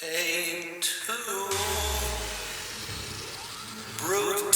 Into brute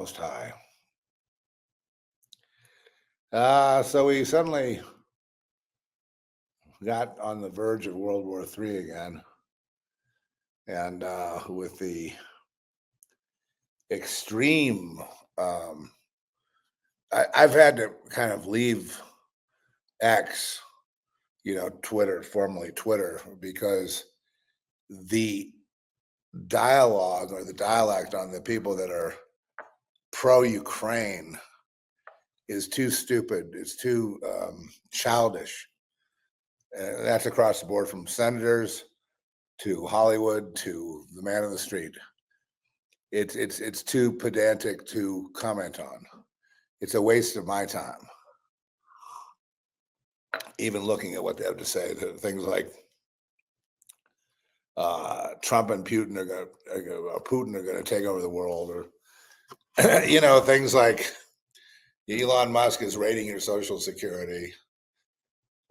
Most High. So we suddenly got on the verge of World War III again, and with the extreme, I've had to kind of leave X, Twitter, formerly Twitter, because the dialogue or the dialect on the people that are pro-Ukraine is too stupid. It's too childish. And that's across the board, from senators to Hollywood to the man on the street. It's too pedantic to comment on. It's a waste of my time. Even looking at what they have to say, things like Trump and Putin are going to take over the world, or things like Elon Musk is raiding your Social Security.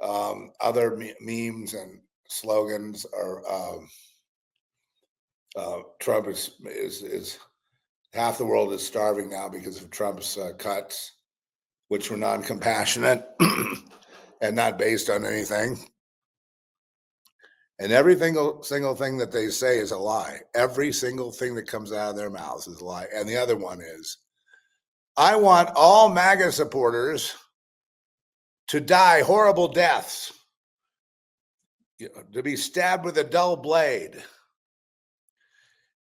Other memes and slogans are Trump is half the world is starving now because of Trump's cuts, which were non-compassionate and not based on anything. And every single thing that they say is a lie. Every single thing that comes out of their mouths is a lie. And the other one is, I want all MAGA supporters to die horrible deaths, to be stabbed with a dull blade.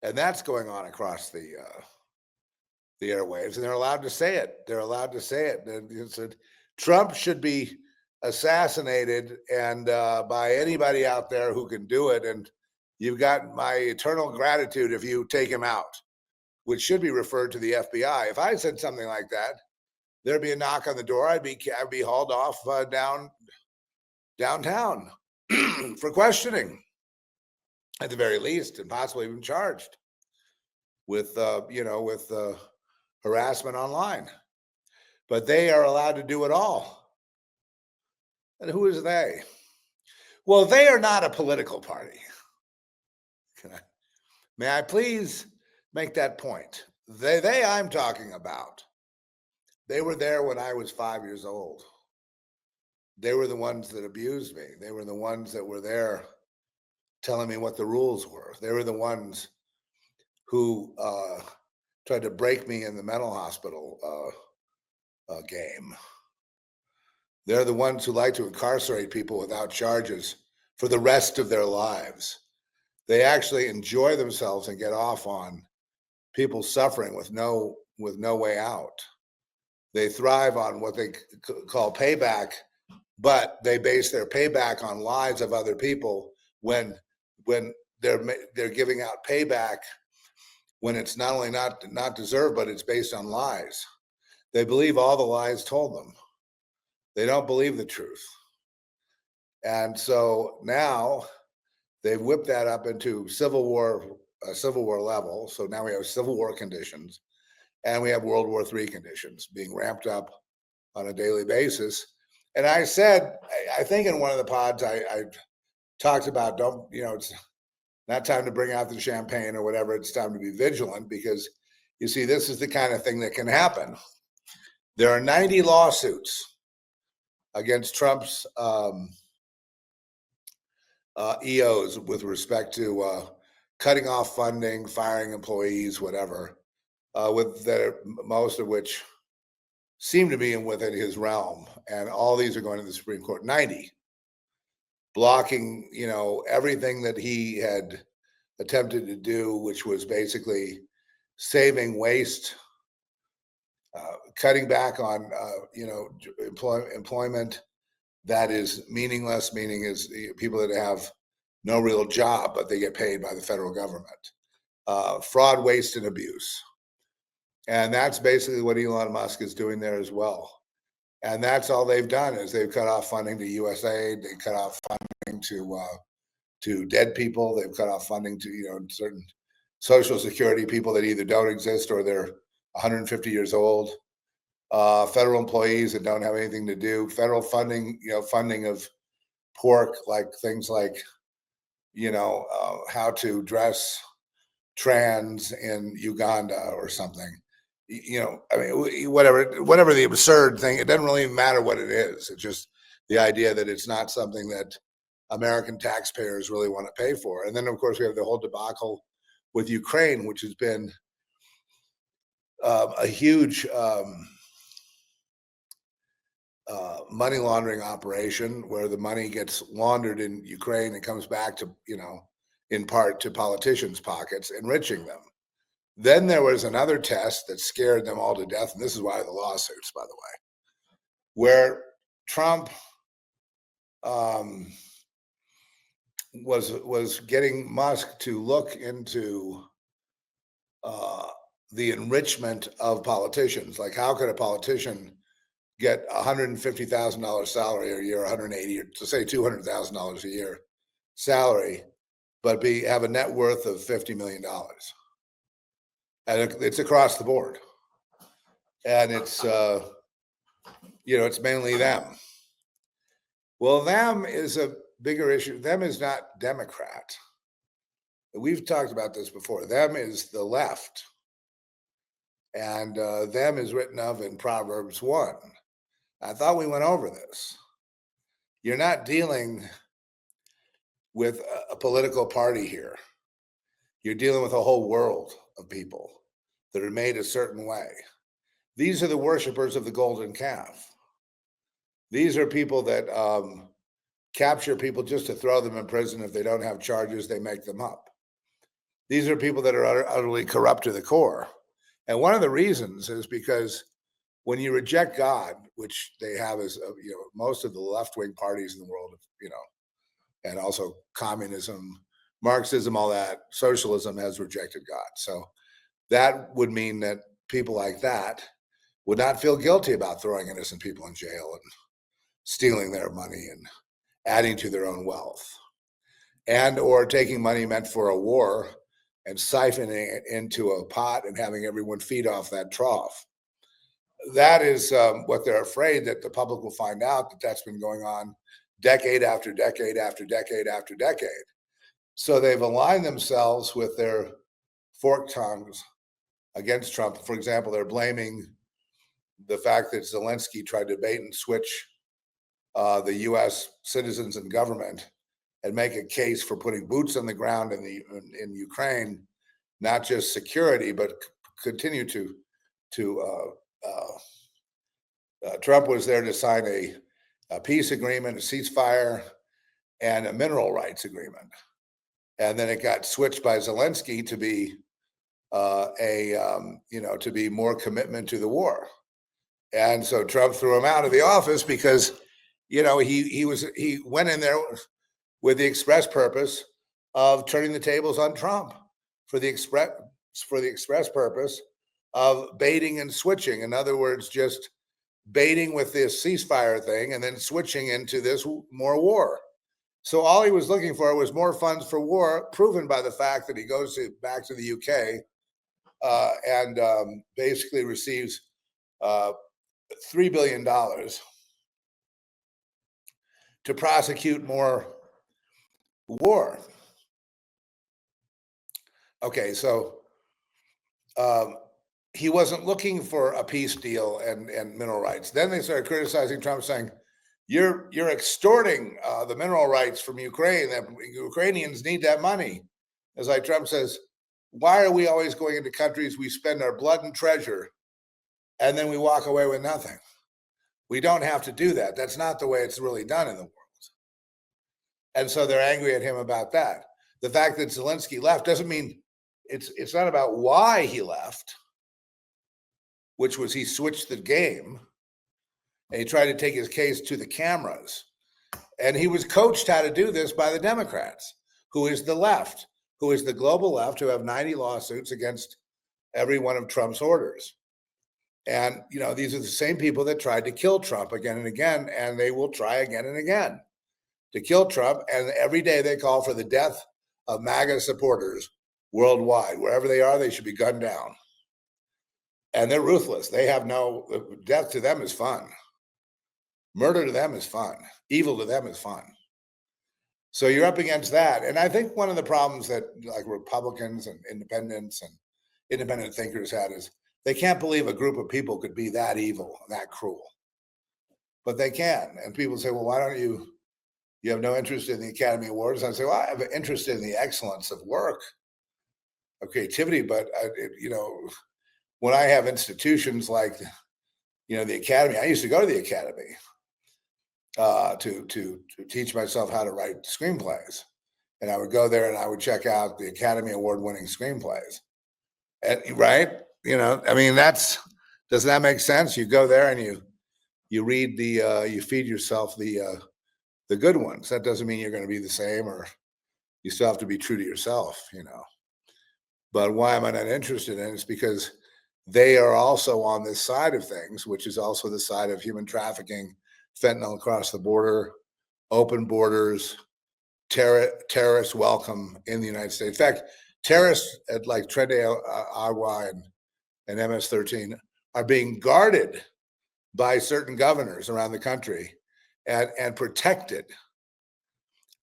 And that's going on across the airwaves, and they're allowed to say it. They're allowed to say it. And Trump should be assassinated, and by anybody out there who can do it. And you've got my eternal gratitude if you take him out, which should be referred to the FBI. If I said something like that, there'd be a knock on the door. I'd be hauled off downtown for questioning, at the very least, and possibly even charged with harassment online. But they are allowed to do it all. And who is they? Well, they are not a political party. May I please make that point? They I'm talking about, they were there when I was 5 years old. They were the ones that abused me. They were the ones that were there telling me what the rules were. They were the ones who tried to break me in the mental hospital game. They're the ones who like to incarcerate people without charges for the rest of their lives. They actually enjoy themselves and get off on people suffering with no way out. They thrive on what they call payback, but they base their payback on lies of other people when they're giving out payback when it's not only not deserved, but it's based on lies. They believe all the lies told them. They don't believe the truth. And so now they've whipped that up into civil war level. So now we have Civil War conditions, and we have World War III conditions being ramped up on a daily basis. And I said, I think in one of the pods, I talked about, it's not time to bring out the champagne or whatever. It's time to be vigilant, because you see, this is the kind of thing that can happen. There are 90 lawsuits against Trump's EOs with respect to cutting off funding, firing employees, whatever, most of which seem to be within his realm. And all these are going to the Supreme Court. 90, blocking, everything that he had attempted to do, which was basically saving waste, cutting back on, employment that is meaningless, meaning is people that have no real job, but they get paid by the federal government. Fraud, waste, and abuse. And that's basically what Elon Musk is doing there as well. And that's all they've done, is they've cut off funding to USAID, they cut off funding to dead people, they've cut off funding to certain Social Security people that either don't exist or they're 150 years old. Federal employees that don't have anything to do. Federal funding, funding of pork, like things like, how to dress trans in Uganda or something. I mean, whatever the absurd thing, it doesn't really matter what it is. It's just the idea that it's not something that American taxpayers really want to pay for. And then, of course, we have the whole debacle with Ukraine, which has been a huge money laundering operation where the money gets laundered in Ukraine and comes back to, in part to politicians' pockets, enriching them. Then there was another test that scared them all to death, and this is why the lawsuits, by the way, where Trump was getting Musk to look into the enrichment of politicians. Like, how could a politician get $150,000 salary a year, 180, or to say $200,000 a year salary, but have a net worth of $50 million? And it's across the board. And it's, it's mainly them. Well, them is a bigger issue. Them is not Democrat. We've talked about this before. Them is the left. And them is written of in Proverbs 1. I thought we went over this. You're not dealing with a political party here. You're dealing with a whole world of people that are made a certain way. These are the worshipers of the golden calf. These are people that capture people just to throw them in prison. If they don't have charges, they make them up. These are people that are utterly corrupt to the core. And one of the reasons is because when you reject God, which they have as, most of the left-wing parties in the world, and also communism, Marxism, all that, socialism has rejected God. So that would mean that people like that would not feel guilty about throwing innocent people in jail and stealing their money and adding to their own wealth, and or taking money meant for a war and siphoning it into a pot and having everyone feed off that trough. That is what they're afraid, that the public will find out, that that's been going on decade after decade after decade after decade. So they've aligned themselves with their forked tongues against Trump. For example, they're blaming the fact that Zelensky tried to bait and switch the U.S. citizens and government and make a case for putting boots on the ground in Ukraine, not just security, but continue to Trump was there to sign a peace agreement, a ceasefire, and a mineral rights agreement. And then it got switched by Zelensky to be to be more commitment to the war. And so Trump threw him out of the office because, he went in there with the express purpose of turning the tables on Trump, for the express purpose of baiting and switching. In other words, just baiting with this ceasefire thing and then switching into this more war. So all he was looking for was more funds for war, proven by the fact that he goes back to the UK and basically receives $3 billion to prosecute more war. Okay, so he wasn't looking for a peace deal and mineral rights. Then they started criticizing Trump, saying, you're extorting the mineral rights from Ukraine. That Ukrainians need that money. As like Trump says, why are we always going into countries we spend our blood and treasure and then we walk away with nothing? We don't have to do that. That's not the way it's really done in the world. And so they're angry at him about that. The fact that Zelensky left doesn't mean it's not about why he left, which was he switched the game and he tried to take his case to the cameras. And he was coached how to do this by the Democrats, who is the left, who is the global left, who have 90 lawsuits against every one of Trump's orders. And, these are the same people that tried to kill Trump again and again, and they will try again and again to kill Trump. And every day they call for the death of MAGA supporters worldwide. Wherever they are, they should be gunned down. And they're ruthless. They have death to them is fun. Murder to them is fun. Evil to them is fun. So you're up against that. And I think one of the problems that like Republicans and independents and independent thinkers had is They can't believe a group of people could be that evil, that cruel, but they can. And people say, well, why don't you? You have no interest in the Academy Awards. I say, well, I have an interest in the excellence of work, of creativity, but when I have institutions like the Academy, I used to go to the Academy to teach myself how to write screenplays, and I would go there and I would check out the Academy Award winning screenplays. And, right? I mean, does that make sense? You go there and you read you feed yourself the good ones. That doesn't mean you're going to be the same, or you still have to be true to yourself. But why am I not interested in it? It's because they are also on this side of things, which is also the side of human trafficking, fentanyl across the border, open borders, terrorist welcome in the United States. In fact, terrorists at like Tren de Agua and MS-13 are being guarded by certain governors around the country and protected.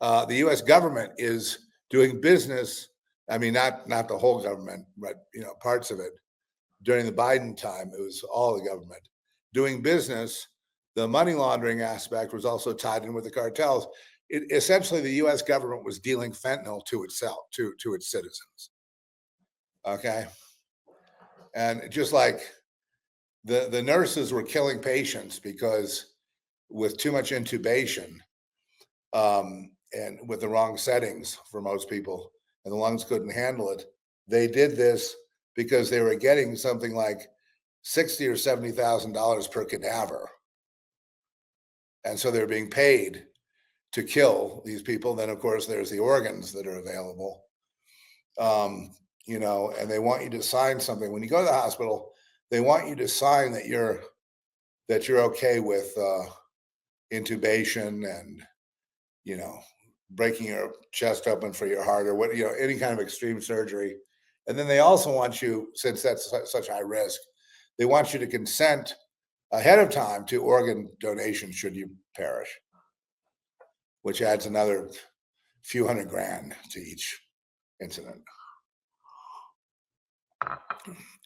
The U.S. government is doing business. I mean, not the whole government, but parts of it. During the Biden time, it was all the government doing business. The money laundering aspect was also tied in with the cartels. Essentially, the U.S. government was dealing fentanyl to itself, to its citizens. Okay, and just like the nurses were killing patients because with too much intubation and with the wrong settings for most people, and the lungs couldn't handle it. They did this because they were getting something like $60,000 or $70,000 per cadaver, and so they're being paid to kill these people. Then, of course, there's the organs that are available, and they want you to sign something when you go to the hospital. They want you to sign that you're okay with intubation and breaking your chest open for your heart, or any kind of extreme surgery. And then they also want you, since that's such high risk, they want you to consent ahead of time to organ donation should you perish, which adds another few $100,000 to each incident.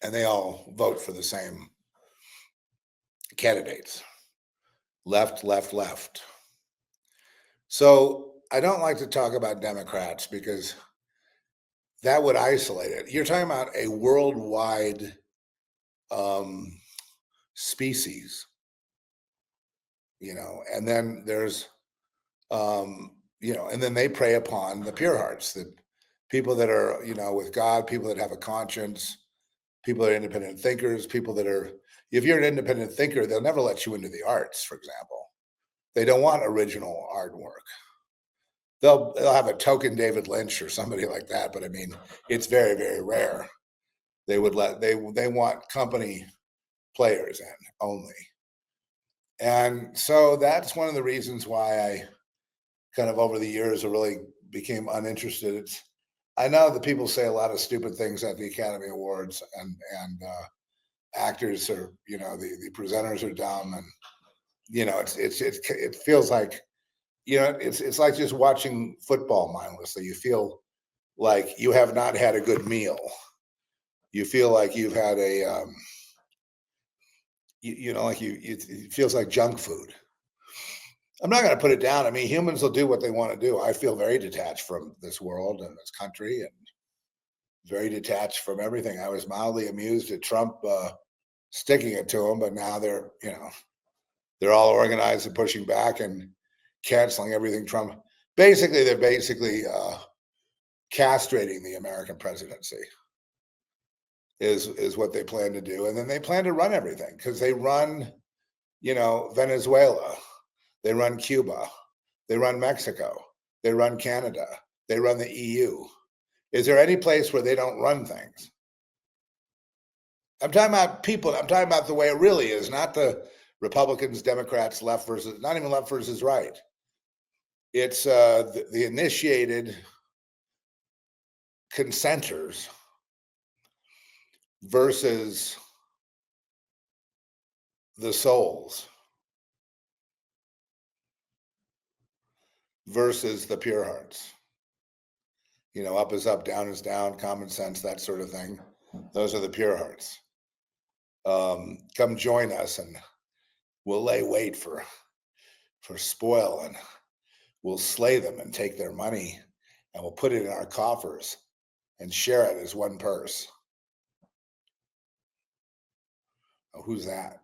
And they all vote for the same candidates. Left, left, left. So I don't like to talk about Democrats because that would isolate it. You're talking about a worldwide species, and then there's, and then they prey upon the pure hearts, the people that are, with God, people that have a conscience, people that are independent thinkers, people that are, if you're an independent thinker, they'll never let you into the arts, for example. They don't want original artwork. They'll have a token David Lynch or somebody like that, but I mean, it's very, very rare. They want company players in only. And so that's one of the reasons why I kind of over the years really became uninterested. I know that people say a lot of stupid things at the Academy Awards, and actors are, the presenters are dumb, and it feels like, it's like just watching football mindlessly. You feel like you have not had a good meal. You feel like you've had a it feels like junk food. I'm not going to put it down. I mean, humans will do what they want to do. I feel very detached from this world and this country, and very detached from everything. I was mildly amused at Trump sticking it to him, but now they're all organized and pushing back and canceling everything Trump. Basically, they're castrating the American presidency. Is what they plan to do, and then they plan to run everything because they run, Venezuela, they run Cuba, they run Mexico, they run Canada, they run the EU. Is there any place where they don't run things? I'm talking about people. I'm talking about the way it really is, not the Republicans, Democrats, left versus, not even left versus right. It's the initiated consenters versus the souls versus the pure hearts. Up is up, down is down, common sense, that sort of thing. Those are the pure hearts. come join us, and we'll lay wait for spoil, and we'll slay them and take their money, and we'll put it in our coffers and share it as one purse. Oh, who's that?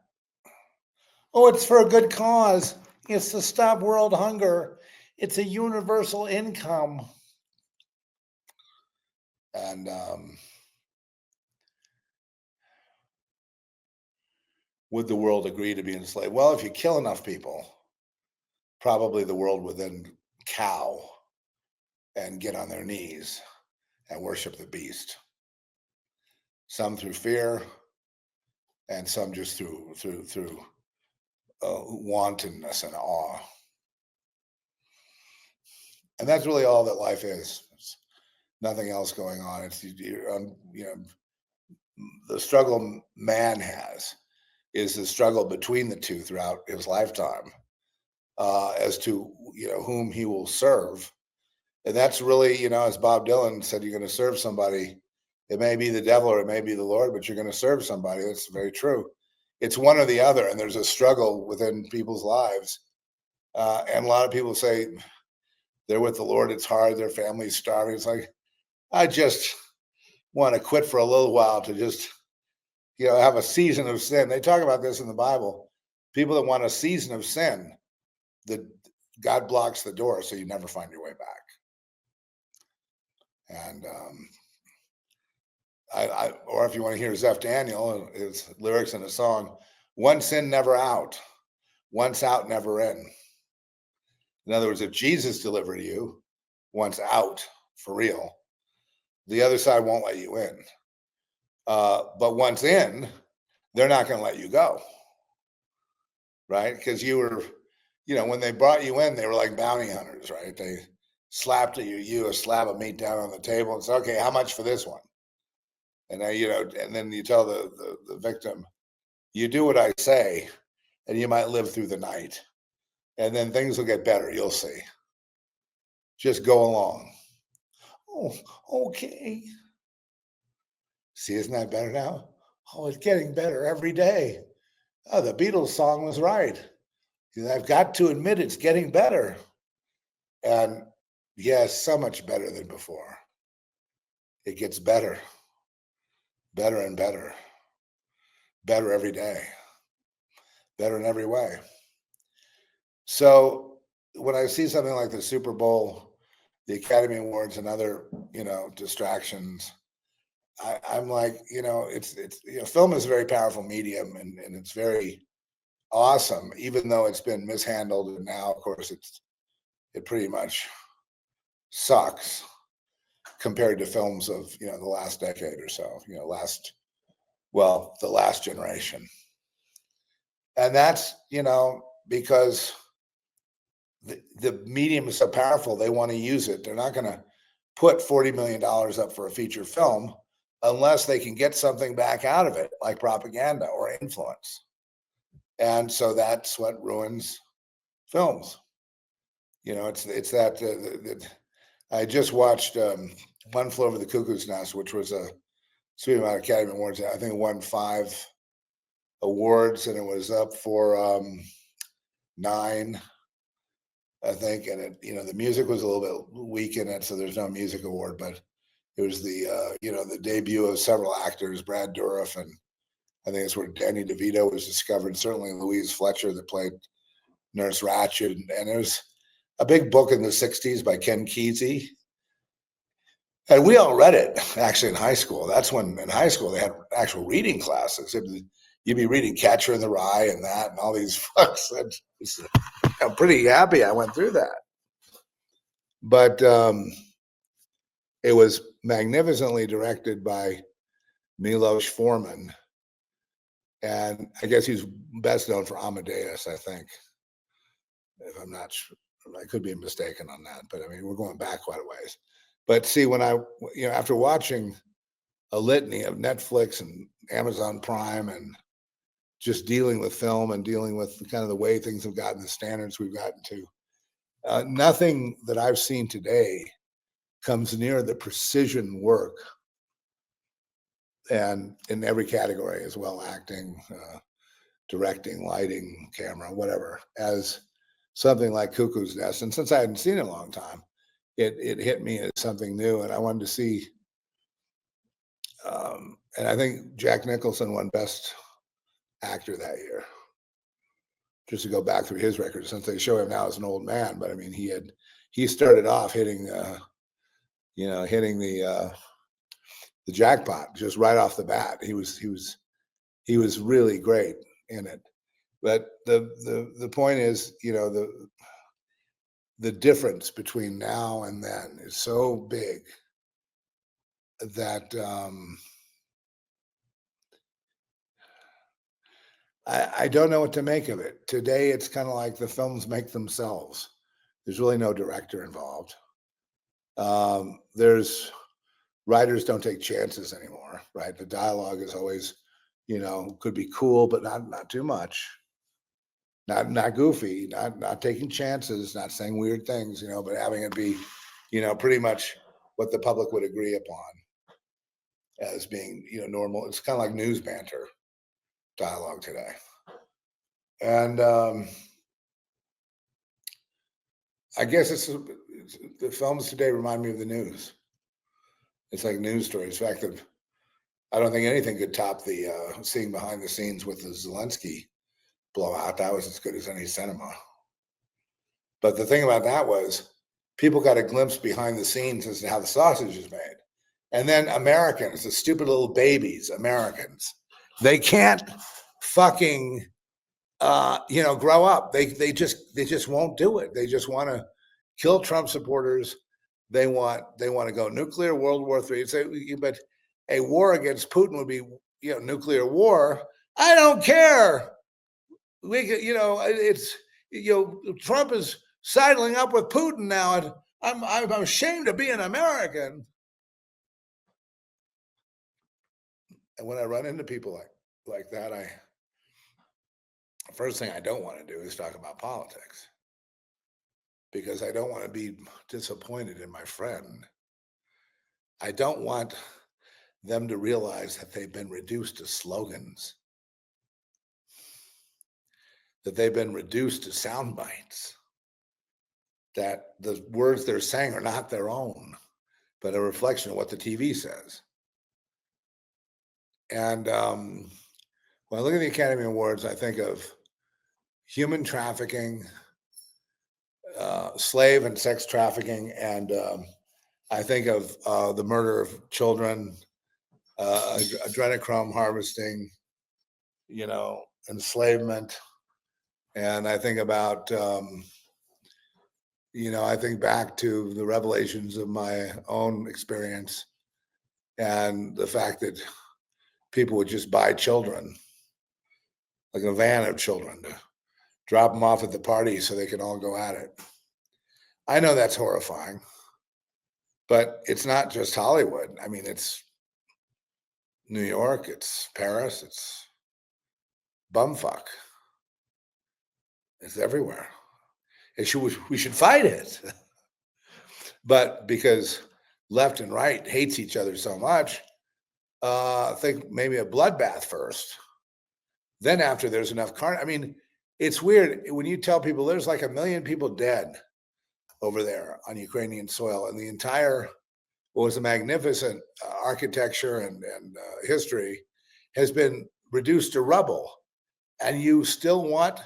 Oh, it's for a good cause. It's to stop world hunger. It's a universal income. And would the world agree to be enslaved? Well, if you kill enough people, probably the world would then cow and get on their knees and worship the beast. Some through fear, and some just through wantonness and awe. And that's really all that life is. There's nothing else going on. It's the struggle man has is the struggle between the two throughout his lifetime, as to whom he will serve. And that's really, as Bob Dylan said, you're going to serve somebody. It may be the devil or it may be the Lord, but you're going to serve somebody. That's very true. It's one or the other, and there's a struggle within people's lives. And a lot of people say they're with the Lord. It's hard. Their family's starving. It's like, I just want to quit for a little while to just, have a season of sin. They talk about this in the Bible. People that want a season of sin, that God blocks the door so you never find your way back. And or if you want to hear Zeph Daniel, his lyrics in a song, one sin never out, once out never in. In other words, if Jesus delivered you once out for real, the other side won't let you in. But once in, they're not going to let you go, right? Because you were, when they brought you in, they were like bounty hunters, right? They slapped you a slab of meat down on the table and said, okay, how much for this one? And then, and then you tell the victim, you do what I say, and you might live through the night. And then things will get better. You'll see. Just go along. Oh, okay. See, isn't that better now? Oh, it's getting better every day. Oh, the Beatles song was right. I've got to admit it's getting better. And yes, so much better than before. It gets better, better and better, better every day, better in every way. So when I see something like the Super Bowl, the Academy Awards, and other, distractions, I'm like, it's film is a very powerful medium, and it's very awesome, even though it's been mishandled, and now, of course, it pretty much sucks compared to films of the last decade or so, the last generation, and that's because the medium is so powerful, they want to use it. They're not going to put $40 million up for a feature film unless they can get something back out of it, like propaganda or influence. And so that's what ruins films. It's that I just watched One Flew Over the Cuckoo's Nest, which was speaking about Academy Awards, I think it won 5 awards, and it was up for 9, I think. And the music was a little bit weak in it, so there's no music award, but it was the debut of several actors, Brad Dourif, and I think it's where Danny DeVito was discovered. Certainly Louise Fletcher, that played Nurse Ratched, and it was a big book in the '60s by Ken Kesey. And we all read it actually in high school. That's when in high school they had actual reading classes. You'd be reading Catcher in the Rye and that and all these books. I'm pretty happy I went through that. But it was magnificently directed by Milos Forman. And I guess he's best known for Amadeus, I think. If I'm not sure, I could be mistaken on that. But I mean, we're going back quite a ways. But see, when after watching a litany of Netflix and Amazon Prime and just dealing with film and dealing with kind of the way things have gotten, the standards we've gotten to, nothing that I've seen today comes near the precision work and in every category as well, acting, directing, lighting, camera, whatever, as something like Cuckoo's Nest. And since I hadn't seen it in a long time, it hit me as something new, and I wanted to see. And I think Jack Nicholson won Best Actor that year. Just to go back through his record, since they show him now as an old man, but I mean, he started off hitting, hitting the jackpot just right off the bat. He was really great in it. But the point is, the difference between now and then is so big that I don't know what to make of it. Today, it's kind of like the films make themselves. There's really no director involved. There's writers don't take chances anymore, right? The dialogue is always, could be cool, but not too much. Not goofy, not taking chances, not saying weird things, but having it be, pretty much what the public would agree upon as being, normal. It's kind of like news banter dialogue today. And I guess the films today remind me of the news. It's like news stories. In fact, I don't think anything could top the seeing behind the scenes with the Zelensky blowout. That was as good as any cinema. But the thing about that was people got a glimpse behind the scenes as to how the sausage is made. And then Americans, the stupid little babies, Americans, they can't fucking grow up. They just won't do it. They just want to kill Trump supporters. They want to go nuclear, World War III. But a war against Putin would be, nuclear war. I don't care. It's Trump is sidling up with Putin now, and I'm ashamed to be an American. And when I run into people like that, first thing I don't want to do is talk about politics, because I don't want to be disappointed in my friend. I don't want them to realize that they've been reduced to slogans, that they've been reduced to sound bites, that the words they're saying are not their own, but a reflection of what the TV says. And when I look at the Academy Awards, I think of human trafficking, slave and sex trafficking, and I think of the murder of children, adrenochrome harvesting, enslavement, and I think about, I think back to the revelations of my own experience and the fact that people would just buy children, like a van of children, to drop them off at the party so they can all go at it. I know that's horrifying, but it's not just Hollywood. I mean, it's New York, it's Paris, it's bumfuck. It's everywhere. We should fight it. But because left and right hates each other so much, think maybe a bloodbath first. Then after there's enough carnage. I mean, it's weird when you tell people there's like 1 million people dead over there on Ukrainian soil, and the entire what was a magnificent architecture and history has been reduced to rubble, and you still want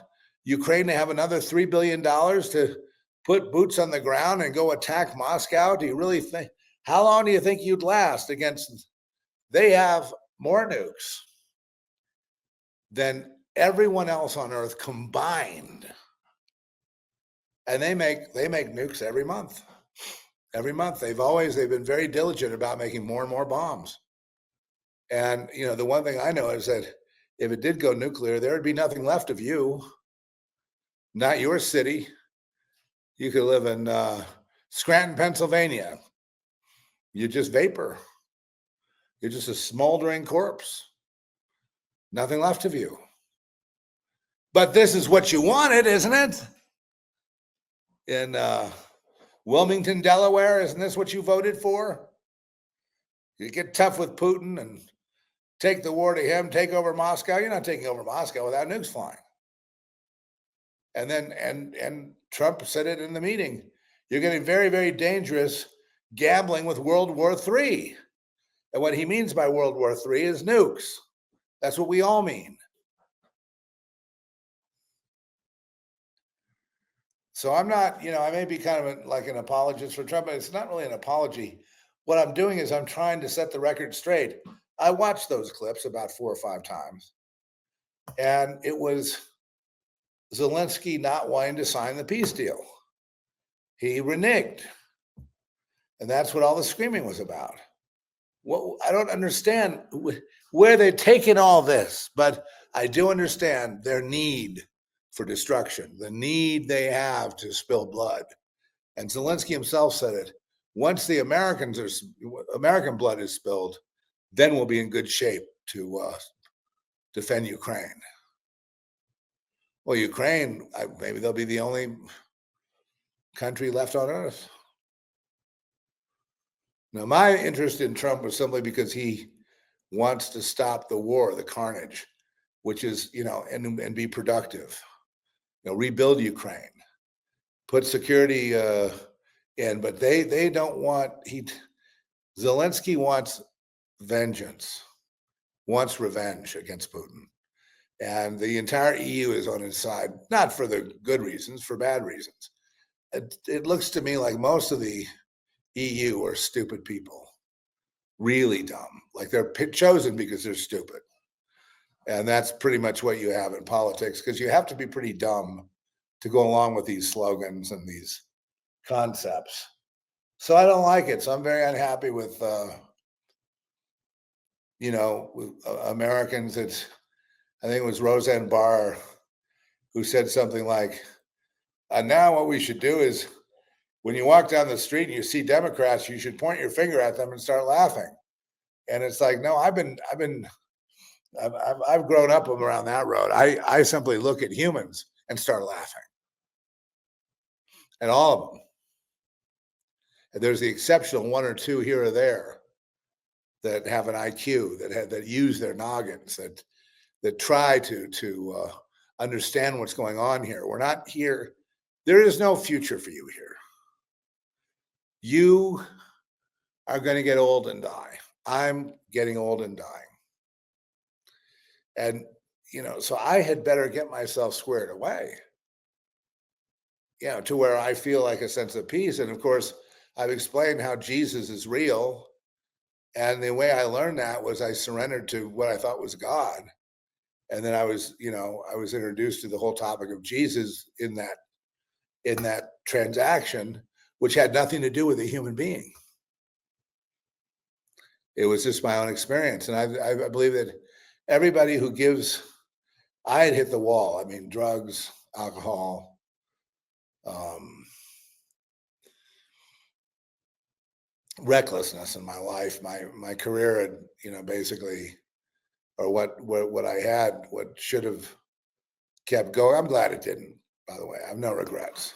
Ukraine to have another $3 billion to put boots on the ground and go attack Moscow? Do you really think? How long do you think you'd last against? They have more nukes than everyone else on Earth combined, and they make nukes every month. Every month, they've been very diligent about making more and more bombs. And the one thing I know is that if it did go nuclear, there would be nothing left of you, not your city. You could live in Scranton, Pennsylvania. You're just vapor. You're just a smoldering corpse. Nothing left of you. But this is what you wanted, isn't it? In Wilmington, Delaware, isn't this what you voted for? You get tough with Putin and take the war to him, take over Moscow. You're not taking over Moscow without nukes flying. And then and Trump said it in the meeting. You're getting very, very dangerous gambling with World War III. And what he means by World War III is nukes. That's what we all mean. So I'm not, I may be kind of like an apologist for Trump, but it's not really an apology. What I'm doing is I'm trying to set the record straight. I watched those clips about 4 or 5 times, and it was Zelensky not wanting to sign the peace deal. He reneged. And that's what all the screaming was about. Well, I don't understand where they're taking all this, but I do understand their need for destruction, the need they have to spill blood. And Zelensky himself said it. Once the American blood is spilled, then we'll be in good shape to defend Ukraine. Well, Ukraine, maybe they'll be the only country left on earth. Now, my interest in Trump was simply because he wants to stop the war, the carnage, which is, and be productive, rebuild Ukraine, put security in, but they don't want, Zelensky wants vengeance, wants revenge against Putin. And the entire EU is on his side, not for the good reasons, for bad reasons. It looks to me like most of the EU are stupid people, really dumb. Like they're chosen because they're stupid. And that's pretty much what you have in politics, because you have to be pretty dumb to go along with these slogans and these concepts. So I don't like it. So I'm very unhappy with, with Americans. I think it was Roseanne Barr who said something like, now what we should do is, when you walk down the street and you see Democrats, you should point your finger at them and start laughing. And it's like, no, I've grown up around that road. I simply look at humans and start laughing, and all of them. And there's the exceptional 1 or 2 here or there that have an IQ, that use their noggins, that try to understand what's going on here. We're not here. There is no future for you here. You are going to get old and die. I'm getting old and dying. And, so I had better get myself squared away, to where I feel like a sense of peace. And of course, I've explained how Jesus is real. And the way I learned that was I surrendered to what I thought was God. And then I was introduced to the whole topic of Jesus in that transaction, which had nothing to do with a human being. It was just my own experience. And I believe that everybody who gives, I had hit the wall. I mean, drugs, alcohol, recklessness in my life. My career had, basically, or what I had, what should have kept going. I'm glad it didn't, by the way. I have no regrets.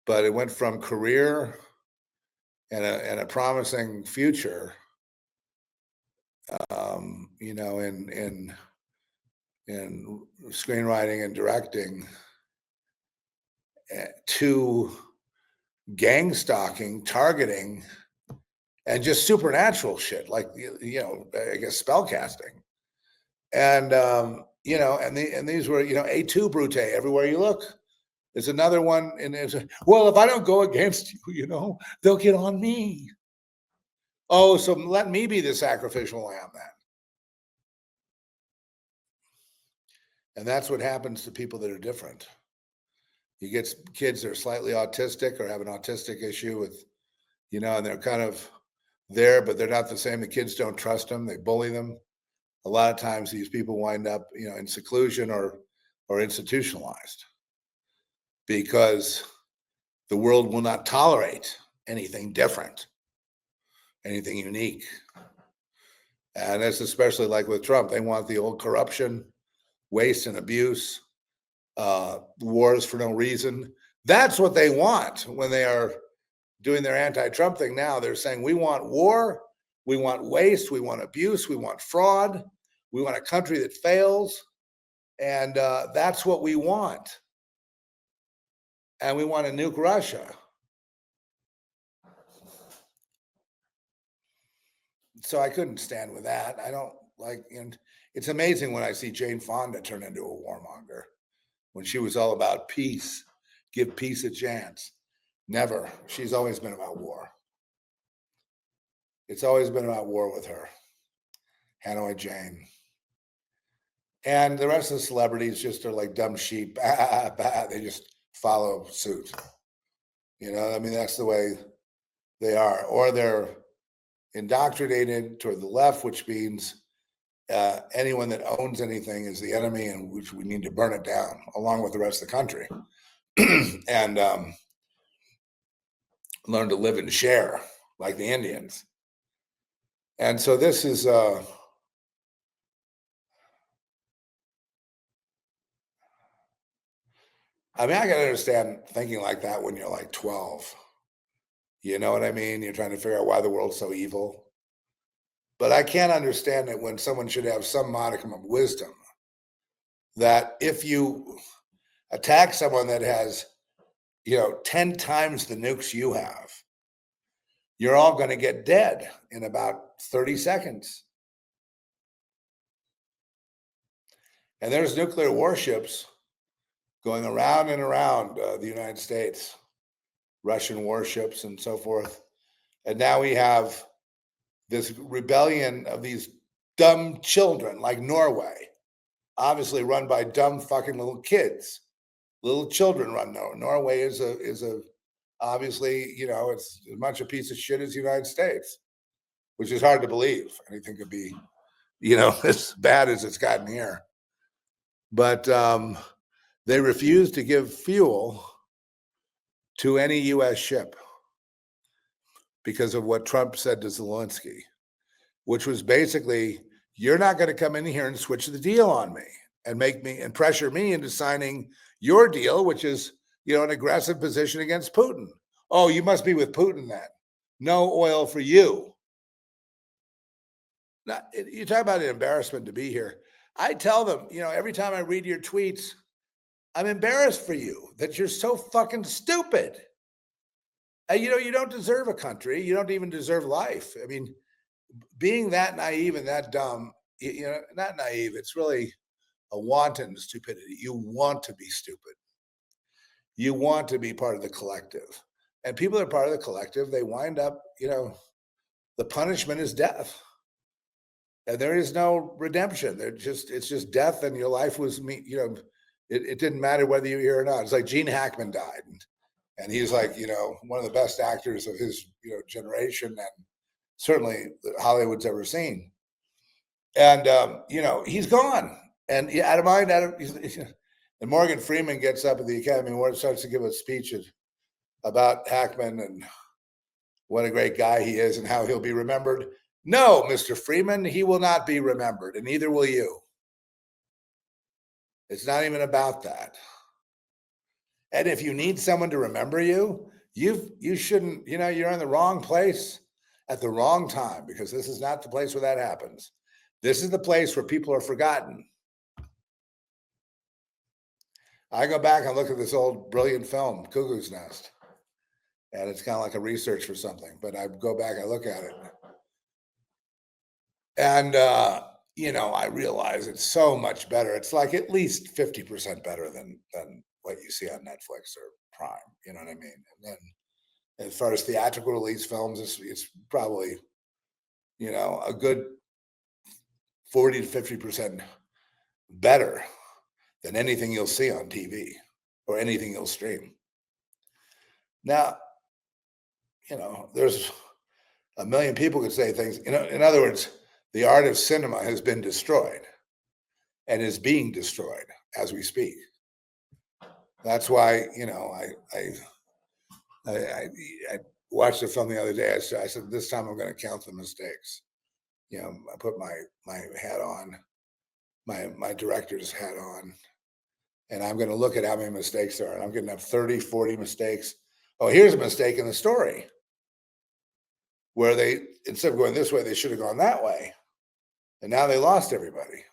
But it went from career and a promising future, in screenwriting and directing, to gang stalking, targeting, and just supernatural shit, like I guess spell casting, and and these were A2 Brute everywhere you look. There's another one, and it's well, if I don't go against you, they'll get on me. Oh, so let me be the sacrificial lamb then. And that's what happens to people that are different. You get kids that are slightly autistic or have an autistic issue with, and they're kind of there, but they're not the same. The kids don't trust them. They bully them. A lot of times these people wind up, in seclusion or institutionalized, because the world will not tolerate anything different, anything unique. And that's especially like with Trump. They want the old corruption, waste and abuse, wars for no reason. That's what they want when they are doing their anti-Trump thing now. They're saying, we want war, we want waste, we want abuse, we want fraud, We want a country that fails, and that's what we want. And we want to nuke Russia. So I couldn't stand with that. I don't like, and it's amazing when I see Jane Fonda turn into a warmonger when she was all about peace, give peace a chance. Never. She's always been about war. It's always been about war with her. Hanoi Jane. And the rest of the celebrities just are like dumb sheep. They just follow suit. You know, I mean, that's the way they are. Or they're indoctrinated toward the left, which means anyone that owns anything is the enemy, and which we need to burn it down along with the rest of the country. And learn to live and share like the Indians. And so this is I mean, I can understand thinking like that when you're like 12. You know what I mean? You're trying to figure out why the world's so evil. But I can't understand it when someone should have some modicum of wisdom that if you attack someone that has, 10 times the nukes you have, you're all going to get dead in about 30 seconds. And there's nuclear warships going around and around the United States, Russian warships and so forth. And now we have this rebellion of these dumb children like Norway, obviously run by dumb fucking little kids. Little children run Norway. Norway is a obviously, it's as much a piece of shit as the United States, which is hard to believe. Anything could be, as bad as it's gotten here. But they refuse to give fuel to any U.S. ship because of what Trump said to Zelensky, which was basically, you're not going to come in here and switch the deal on me and make me and pressure me into signing your deal, which is, an aggressive position against Putin. Oh, you must be with Putin then. No oil for you. Now, you talk about an embarrassment to be here. I tell them, every time I read your tweets, I'm embarrassed for you that you're so fucking stupid. You don't deserve a country. You don't even deserve life. I mean, being that naive and that dumb, not naive, it's really a wanton stupidity. You want to be stupid. You want to be part of the collective. And people that are part of the collective, they wind up, the punishment is death. And there is no redemption. It's just death, and your life was it didn't matter whether you're here or not. It's like Gene Hackman died. And he's like, one of the best actors of his, generation, and certainly Hollywood's ever seen. And he's gone, and out of mind, and Morgan Freeman gets up at the Academy Award and starts to give a speech about Hackman and what a great guy he is and how he'll be remembered. No, Mr. Freeman, he will not be remembered, and neither will you. It's not even about that. And if you need someone to remember you, you shouldn't, you're in the wrong place at the wrong time, because this is not the place where that happens. This is the place where people are forgotten. I go back and look at this old brilliant film, Cuckoo's Nest, and it's kind of like a research for something, but I go back, I look at it, and I realize it's so much better. It's like at least 50% better than what you see on Netflix or Prime. You know what I mean? And then as far as theatrical release films, it's probably, a good 40 to 50% better than anything you'll see on TV or anything you'll stream. Now, there's a million people could say things. In other words, the art of cinema has been destroyed and is being destroyed as we speak. That's why, I watched a film the other day. I said, this time I'm going to count the mistakes. I put my hat on, my director's hat on, and I'm going to look at how many mistakes there are. And I'm going to have 30, 40 mistakes. Oh, here's a mistake in the story where they, instead of going this way, they should have gone that way. And now they lost everybody.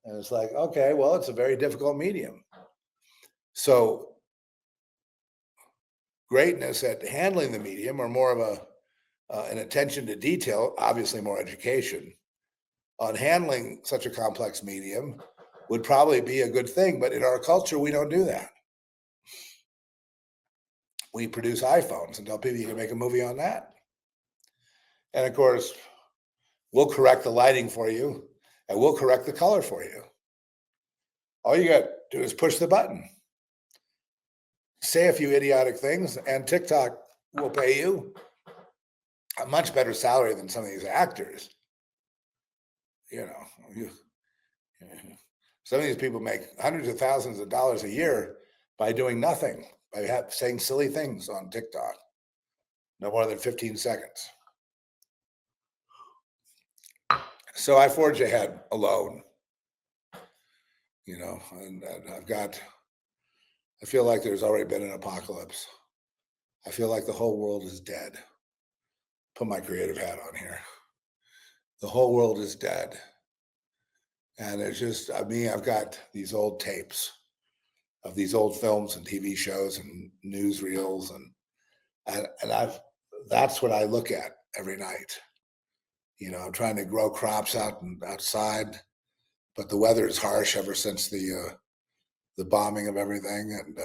And it's like, okay, well, it's a very difficult medium. So greatness at handling the medium, or more of an attention to detail, obviously more education on handling such a complex medium, would probably be a good thing. But in our culture, we don't do that. We produce iPhones and tell people you can make a movie on that. And of course, we'll correct the lighting for you, and we'll correct the color for you. All you got to do is push the button, say a few idiotic things, and TikTok will pay you a much better salary than some of these actors. You know, some of these people make hundreds of thousands of dollars a year by doing nothing, by saying silly things on TikTok, no more than 15 seconds. So I forge ahead alone, and I feel like there's already been an apocalypse. I feel like the whole world is dead. Put my creative hat on here. The whole world is dead. And it's just me. I've got these old tapes of these old films and TV shows and newsreels, and that's what I look at every night. I'm trying to grow crops outside, but the weather is harsh ever since the bombing of everything, and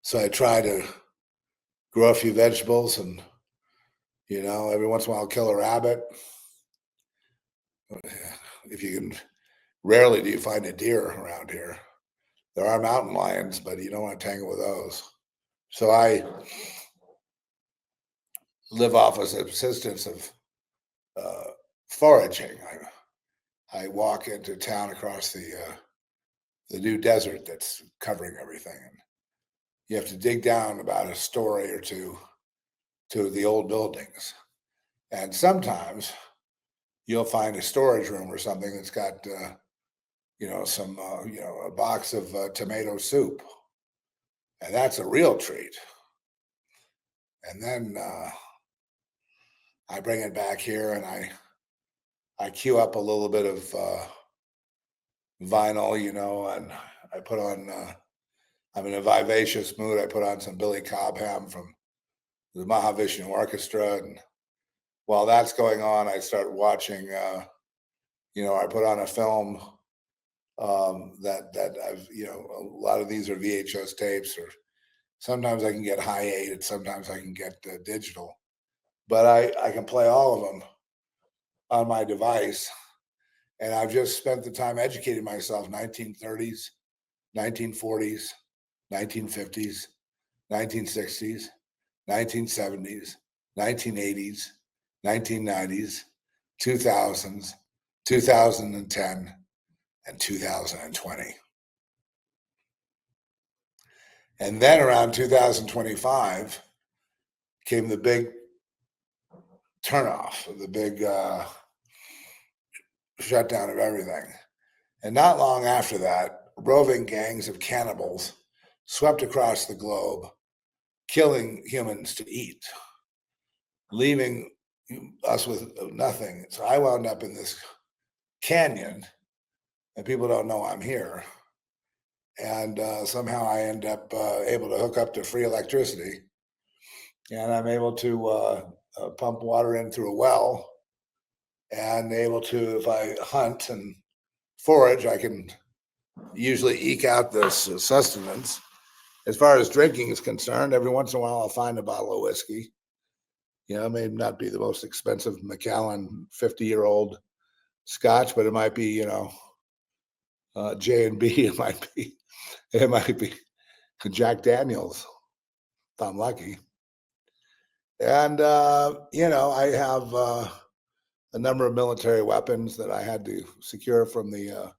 so I try to grow a few vegetables, and every once in a while I'll kill a rabbit. If you can, rarely do you find a deer around here. There are mountain lions, but you don't want to tangle with those. So I live off a subsistence of foraging. I walk into town across the new desert that's covering everything, and you have to dig down about a story or two to the old buildings, and sometimes you'll find a storage room or something that's got a box of tomato soup, and that's a real treat. And then I bring it back here, and I cue up a little bit of vinyl, and I put on. I'm in a vivacious mood. I put on some Billy Cobham from the Mahavishnu Orchestra, and while that's going on, I start watching. I put on a film that I've. A lot of these are VHS tapes, or sometimes I can get high 8, and sometimes I can get digital. But I can play all of them on my device, and I've just spent the time educating myself: 1930s, 1940s, 1950s, 1960s, 1970s, 1980s, 1990s, 2000s, 2010, and 2020. And then around 2025 came the big turnoff, the big shutdown of everything. And not long after that, roving gangs of cannibals swept across the globe, killing humans to eat, leaving us with nothing. So I wound up in this canyon, and people don't know I'm here. And somehow I end up able to hook up to free electricity, and I'm able to pump water in through a well, and able to, if I hunt and forage, I can usually eke out this sustenance. As far as drinking is concerned, every once in a while I'll find a bottle of whiskey. It may not be the most expensive Macallan 50-year-old Scotch, but it might be, J&B. It might be Jack Daniels, if I'm lucky. And I have a number of military weapons that I had to secure from the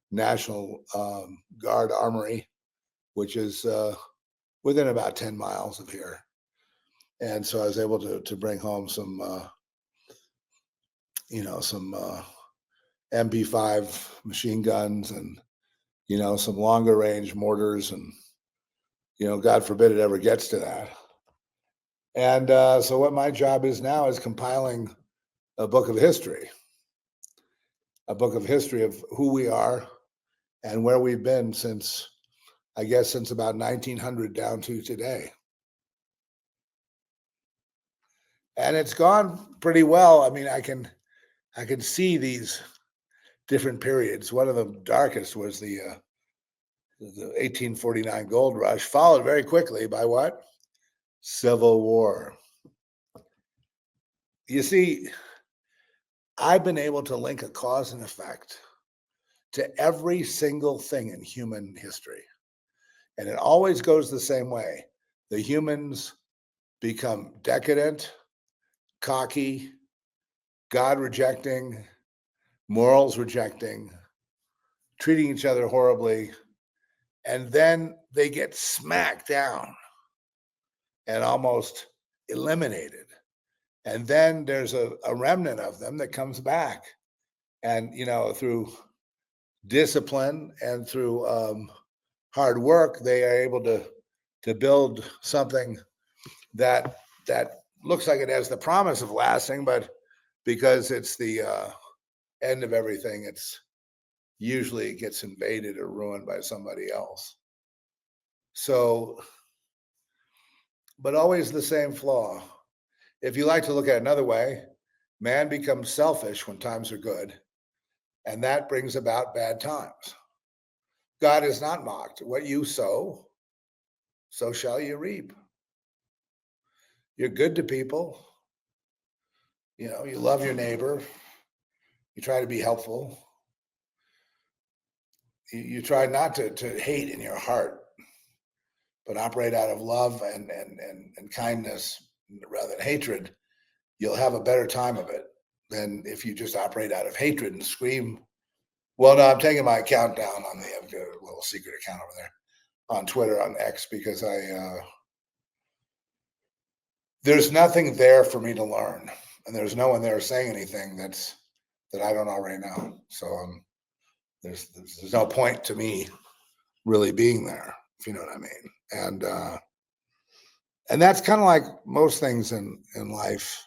National Guard Armory, which is within about 10 miles of here. And so I was able to bring home some MP5 machine guns, and some longer range mortars, and God forbid it ever gets to that. And so what my job is now is compiling a book of history, a book of history of who we are and where we've been since, I guess, since about 1900 down to today. And it's gone pretty well. I mean, I can see these different periods. One of the darkest was the 1849 gold rush, followed very quickly by what? Civil War. You see, I've been able to link a cause and effect to every single thing in human history. And it always goes the same way. The humans become decadent, cocky, God rejecting, morals rejecting, treating each other horribly, and then they get smacked down and almost eliminated. And then there's a remnant of them that comes back. And, through discipline and through hard work, they are able to build something that looks like it has the promise of lasting, but because it's the end of everything, it's usually it gets invaded or ruined by somebody else. So, but always the same flaw. If you like to look at it another way, man becomes selfish when times are good, and that brings about bad times. God is not mocked. What you sow, so shall you reap. You're good to people. You love your neighbor. You try to be helpful. You try not to hate in your heart, but operate out of love and kindness rather than hatred. You'll have a better time of it than if you just operate out of hatred and scream. Well, no, I'm taking my account down on I've got a little secret account over there on Twitter, on X, because there's nothing there for me to learn, and there's no one there saying anything that I don't already know. So there's no point to me really being there, if you know what I mean. And that's kind of like most things in life.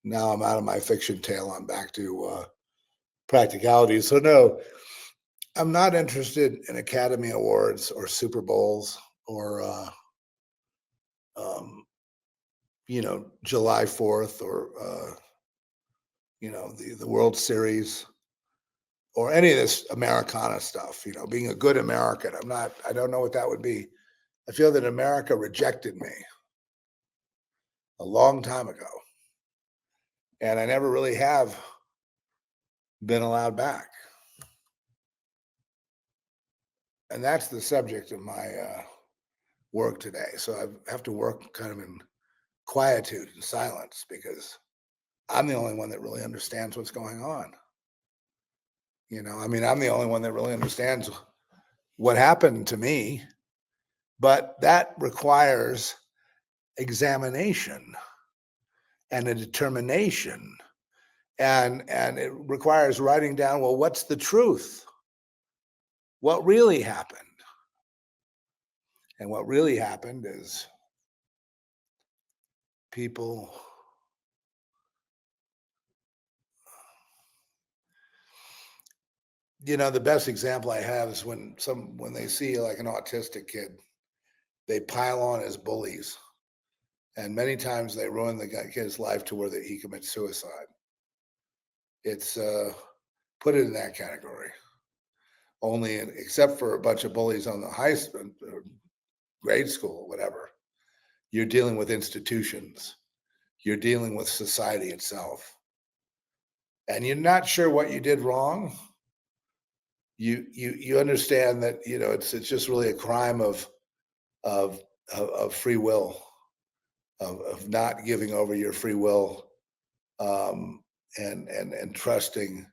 Now I'm out of my fiction tale. I'm back to practicality. So no, I'm not interested in Academy Awards or Super Bowls or um, July 4th or the World Series or any of this Americana stuff. Being a good American. I don't know what that would be. I feel that America rejected me a long time ago, and I never really have been allowed back. And that's the subject of my work today. So I have to work kind of in quietude and silence because I'm the only one that really understands what's going on. I'm the only one that really understands what happened to me, but that requires examination and a determination. And it requires writing down, well, what's the truth? What really happened? And what really happened is people, the best example I have is when they see like an autistic kid, they pile on as bullies. And many times they ruin the kid's life to where he commits suicide. It's put it in that category. Only except for a bunch of bullies on the high school, grade school, whatever, you're dealing with institutions. You're dealing with society itself. And you're not sure what you did wrong. You understand that it's just really a crime of free will, of not giving over your free will, and trusting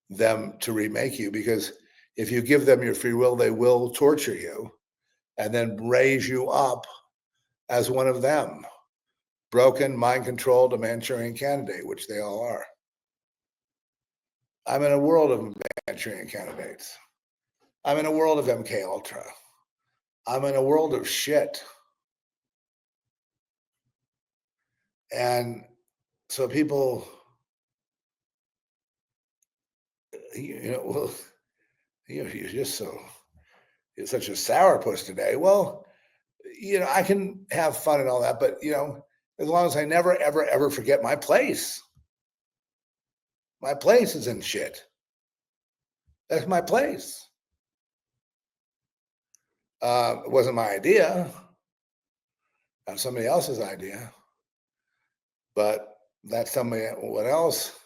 them to remake you. Because if you give them your free will, they will torture you and then raise you up as one of them. Broken, mind-controlled, a Manchurian candidate, which they all are. I'm in a world of Manchurian candidates. I'm in a world of MK Ultra. I'm in a world of shit. And so people well, you're just you're such a sourpuss today. Well, I can have fun and all that, but as long as I never, ever, ever forget my place is in shit. That's my place. It wasn't my idea. Somebody else's idea, but that's somebody what else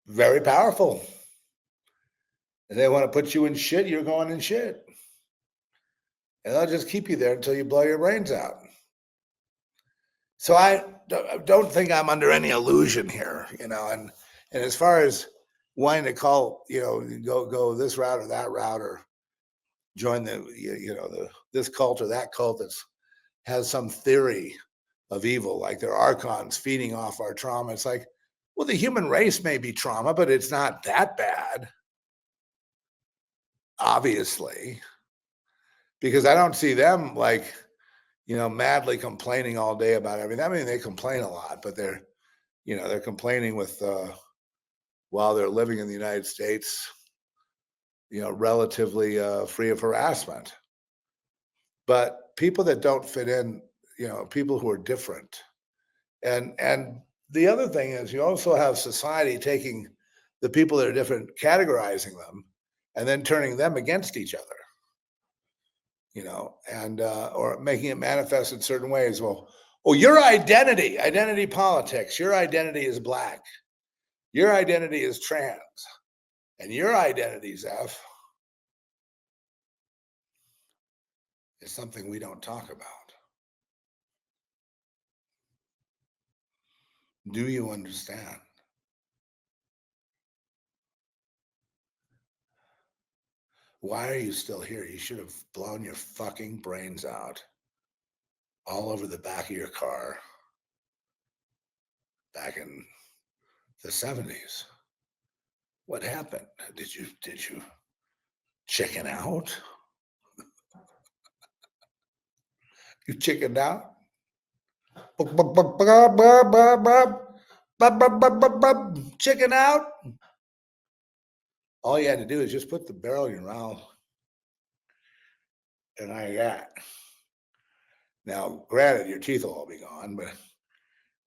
very powerful. If they want to put you in shit, you're going in shit. And they'll just keep you there until you blow your brains out. So I don't think I'm under any illusion here, and as far as wanting to call, go this route or that route or join the this cult or that cult that's has some theory of evil, like they're archons feeding off our trauma. It's like, well, the human race may be trauma, but it's not that bad, obviously, because I don't see them like, madly complaining all day about everything. I mean, they complain a lot, but they're complaining with while they're living in the United States, relatively free of harassment. But people that don't fit in, people who are different, and the other thing is you also have society taking the people that are different, categorizing them, and then turning them against each other. And or making it manifest in certain ways. Well, oh, your identity politics. Your identity is black. Your identity is trans, and your identity, Zeph, is something we don't talk about. Do you understand? Why are you still here? You should have blown your fucking brains out all over the back of your car back in the 70s. What happened? Did you chicken out? You chickened out? Chicken out? All you had to do is just put the barrel in your mouth, and I got. Now, granted, your teeth will all be gone, but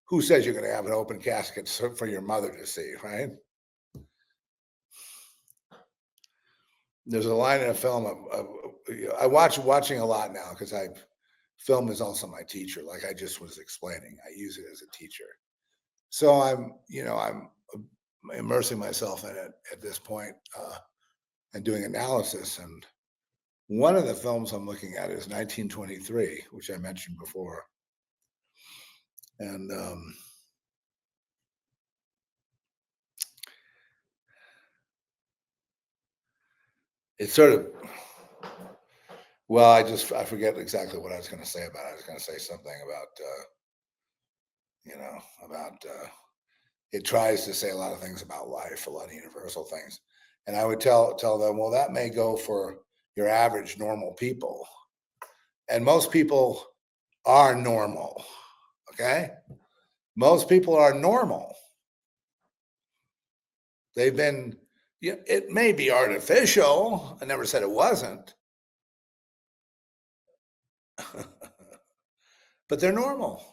who says you're going to have an open casket for your mother to see, right? There's a line in a film I watching a lot now because film is also my teacher. Like I just was explaining, I use it as a teacher. So I'm immersing myself in it at this point and doing analysis. And one of the films I'm looking at is 1923, which I mentioned before. And it's sort of, well, I forget exactly what I was going to say about it. I was going to say something about it tries to say a lot of things about life, a lot of universal things. And I would tell them, well, that may go for your average normal people. And most people are normal. Okay? Most people are normal. They've been, it may be artificial. I never said it wasn't. But they're normal.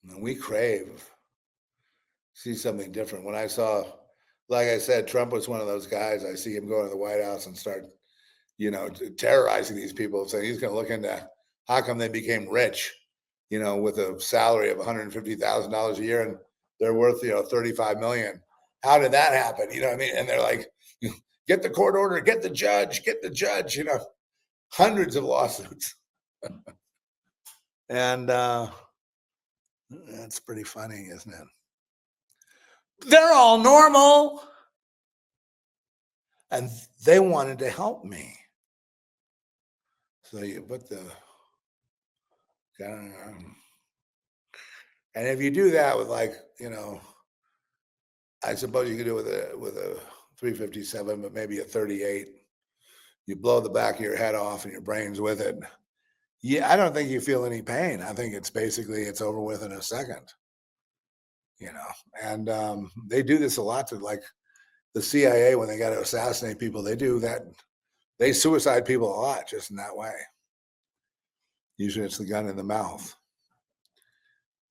And we crave see something different. When I saw, like I said, Trump was one of those guys. I see him go to the White House and start, terrorizing these people, saying he's going to look into how come they became rich, with a salary of $150,000 a year and they're worth, 35 million. How did that happen? You know what I mean? And they're like, get the court order, get the judge, hundreds of lawsuits. And that's pretty funny, isn't it? They're all normal. And they wanted to help me. So you put the, and if you do that with I suppose you could do it with a 357, but maybe a 38. You blow the back of your head off and your brain's with it. Yeah, I don't think you feel any pain. I think it's over with in a second. you know, and they do this a lot to like the CIA when they got to assassinate people. They do that. They suicide people a lot just in that way. Usually it's the gun in the mouth.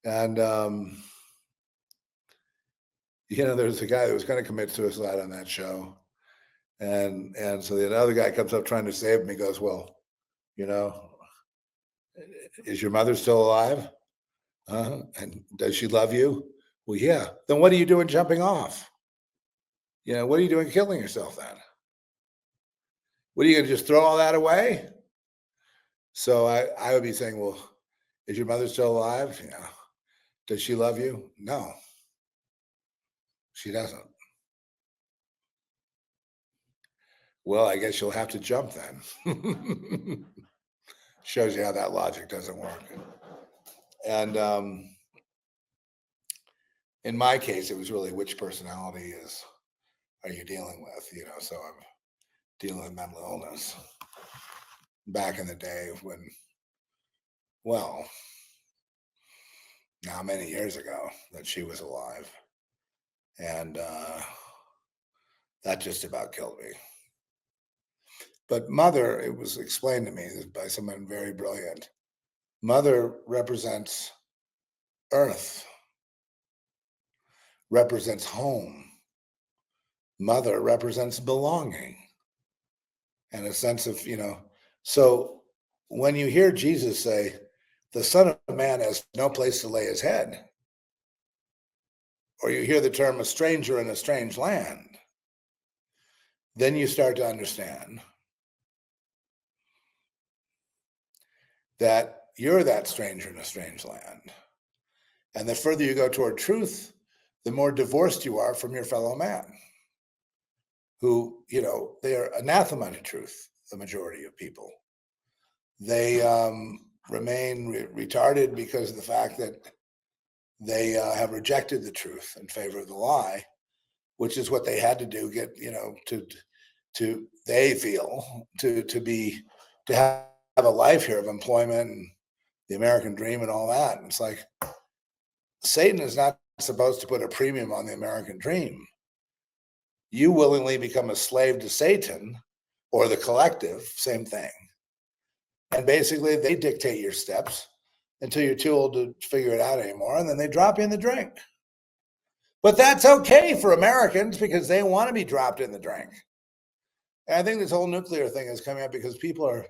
And, there's a guy that was going to commit suicide on that show. And so the other guy comes up trying to save him. He goes, well, you know, is your mother still alive? And does she love you? Well, yeah. Then what are you doing jumping off? What are you doing killing yourself then? What are you going to just throw all that away? So I would be saying, well, is your mother still alive? Yeah. Does she love you? No, she doesn't. Well, I guess you'll have to jump then. Shows you how that logic doesn't work. And in my case, it was really which personality are you dealing with? So I'm dealing with mental illness. Back in the day when, well, now many years ago that she was alive. And that just about killed me. But mother, it was explained to me by someone very brilliant. Mother represents earth, represents home. Mother represents belonging and a sense of, so when you hear Jesus say, the Son of Man has no place to lay his head, or you hear the term a stranger in a strange land, then you start to understand that you're that stranger in a strange land. And the further you go toward truth, the more divorced you are from your fellow man, who, they are anathema to truth, the majority of people. They remain retarded because of the fact that they have rejected the truth in favor of the lie, which is what they had to do, they feel, to have a life here of employment and the American dream and all that. And it's like, Satan is not supposed to put a premium on the American dream. You willingly become a slave to Satan or the collective, same thing. And basically they dictate your steps until you're too old to figure it out anymore. And then they drop you in the drink. But that's okay for Americans because they want to be dropped in the drink. And I think this whole nuclear thing is coming up because people are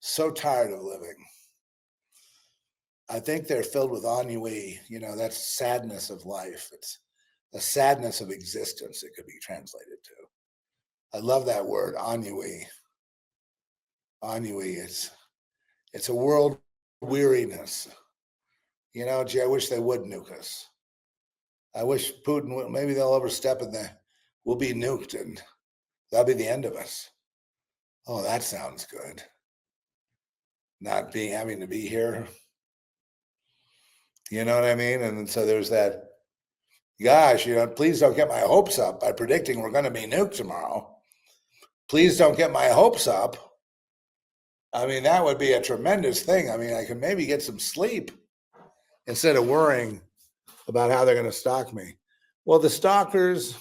so tired of living. I think they're filled with ennui. That's sadness of life. It's a sadness of existence, it could be translated to. I love that word, ennui. Ennui, it's a world weariness. Gee, I wish they would nuke us. I wish Putin would, maybe they'll overstep and we'll be nuked and that'll be the end of us. Oh, that sounds good. Not having to be here. You know what I mean? And so there's that, gosh, please don't get my hopes up by predicting we're going to be nuked tomorrow. Please don't get my hopes up. I mean, that would be a tremendous thing. I mean, I could maybe get some sleep instead of worrying about how they're going to stalk me. Well, the stalkers,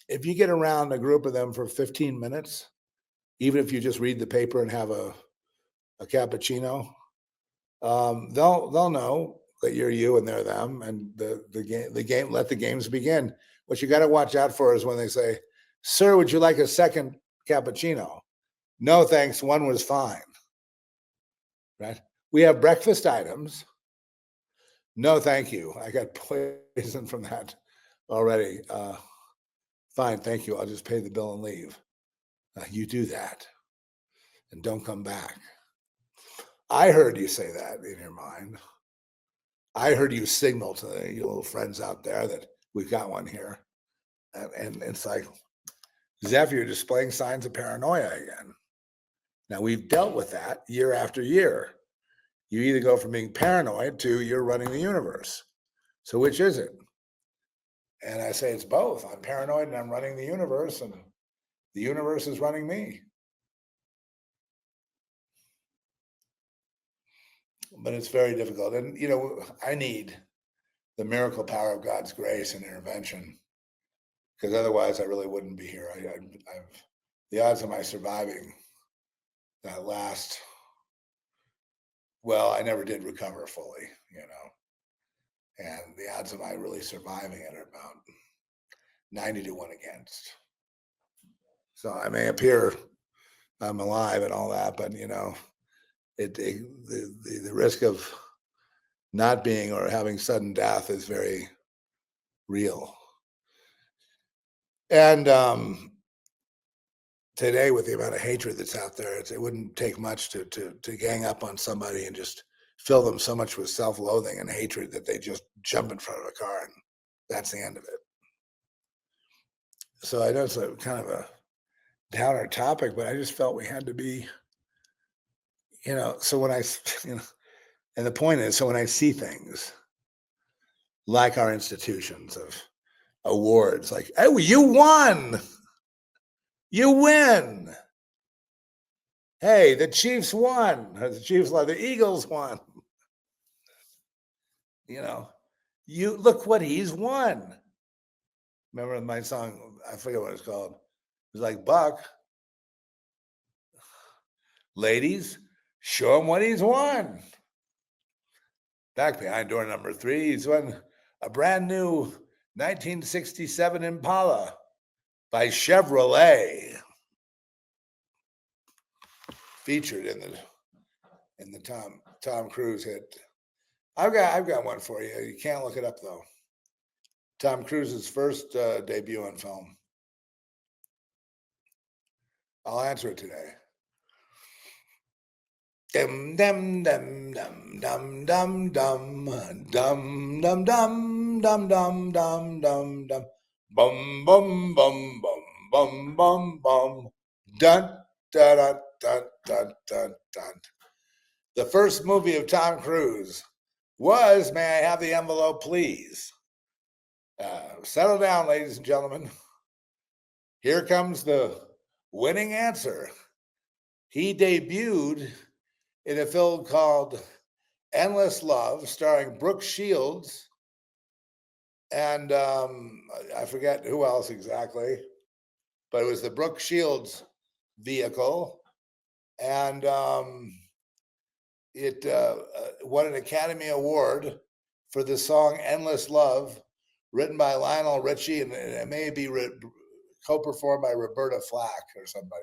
if you get around a group of them for 15 minutes, even if you just read the paper and have a cappuccino, they'll know that you're you and they're them, and the game. Let the games begin. What you got to watch out for is when they say, "Sir, would you like a second cappuccino?" No, thanks. One was fine. Right? We have breakfast items. No, thank you. I got poison from that already. Fine, thank you. I'll just pay the bill and leave. You do that and don't come back. I heard you say that in your mind. I heard you signal to your little friends out there that we've got one here. And it's like, Zeph, you're displaying signs of paranoia again. Now, we've dealt with that year after year. You either go from being paranoid to you're running the universe. So which is it? And I say it's both. I'm paranoid and I'm running the universe, and the universe is running me. But it's very difficult. And, I need the miracle power of God's grace and intervention. Because otherwise, I really wouldn't be here. The odds of my surviving that last, well, I never did recover fully, and the odds of my really surviving it are about 90 to 1 against. So I may appear I'm alive and all that, but the risk of not being or having sudden death is very real. And today, with the amount of hatred that's out there, it wouldn't take much to gang up on somebody and just fill them so much with self-loathing and hatred that they just jump in front of a car, and that's the end of it. So I know it's a kind of a downer topic, but I just felt we had to be, so when I, and the point is, so when I see things like our institutions of awards, like, oh, you won, you win. Hey, the Chiefs won. Or the Chiefs, like the Eagles won. You look what he's won. Remember my song? I forget what it's called. It was like, Buck, ladies, show him what he's won. Back behind door number 3, he's won a brand new 1967 Impala by Chevrolet, featured in the Tom Cruise hit. I've got one for you. You can't look it up though. Tom Cruise's first debut on film. I'll answer it today. Dum dum dum dum dum dum dum dum dum dum dum dum dum dum dum bum bum bum bum bum bum bum dun dun dun dun dun dun dun. The first movie of Tom Cruise was May I Have the Envelope, Please? Settle down, ladies and gentlemen. Here comes the winning answer. He debuted in a film called Endless Love, starring Brooke Shields and I forget who else exactly, but it was the Brooke Shields vehicle, and it won an Academy Award for the song Endless Love, written by Lionel Richie, and it may be co-performed by Roberta Flack or somebody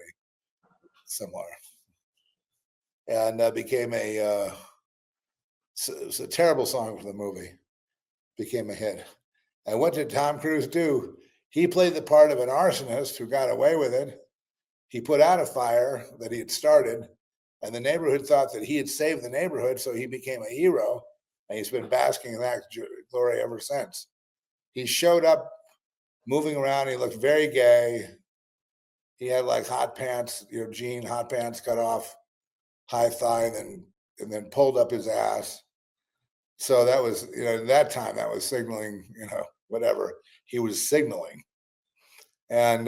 similar, and became it's a terrible song for the movie, became a hit. And what did Tom Cruise do? He played the part of an arsonist who got away with it. He put out a fire that he had started, and the neighborhood thought that he had saved the neighborhood, so he became a hero, and he's been basking in that glory ever since. He showed up moving around. He looked very gay. He had like hot pants, jean hot pants cut off, high thigh, and then pulled up his ass. So that was, that time that was signaling, whatever he was signaling. And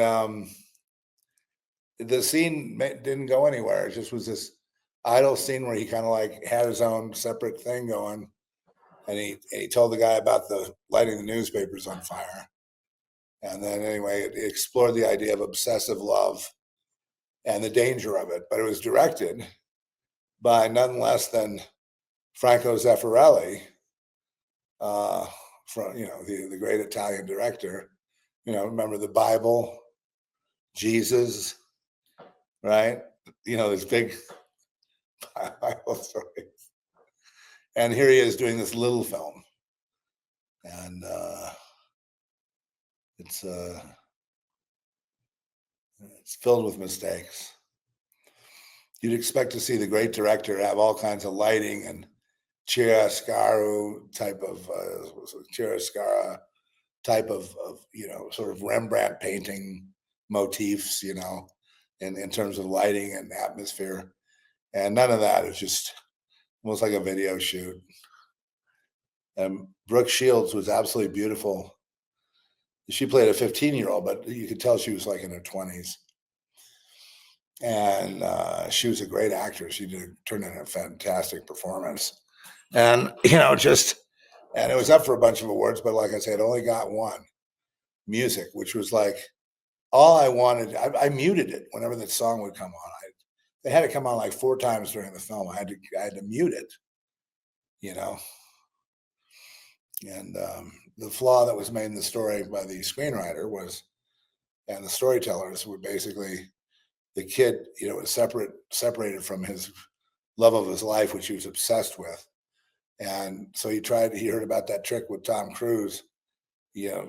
the scene didn't go anywhere. It just was this idle scene where he kind of like had his own separate thing going. And he told the guy about the lighting the newspapers on fire. And then anyway, it explored the idea of obsessive love and the danger of it. But it was directed by none less than Franco Zeffirelli, from the great Italian director. Remember the Bible, Jesus, right? This big Bible story. And here he is doing this little film, and it's filled with mistakes. You'd expect to see the great director have all kinds of lighting and chiaroscuro type of sort of Rembrandt painting motifs, in terms of lighting and atmosphere, and none of that. It's just almost like a video shoot. And Brooke Shields was absolutely beautiful. She played a 15-year-old, but you could tell she was like in her 20s. And she was a great actress. She turned in a fantastic performance. And, just And it was up for a bunch of awards, but like I said, it only got one, music, which was like all I wanted. I muted it whenever that song would come on. They had it come on like 4 times during the film. I had to mute it, you know. And the flaw that was made in the story by the screenwriter was, and the storytellers were basically the kid, was separated from his love of his life, which he was obsessed with. And so he heard about that trick with Tom Cruise,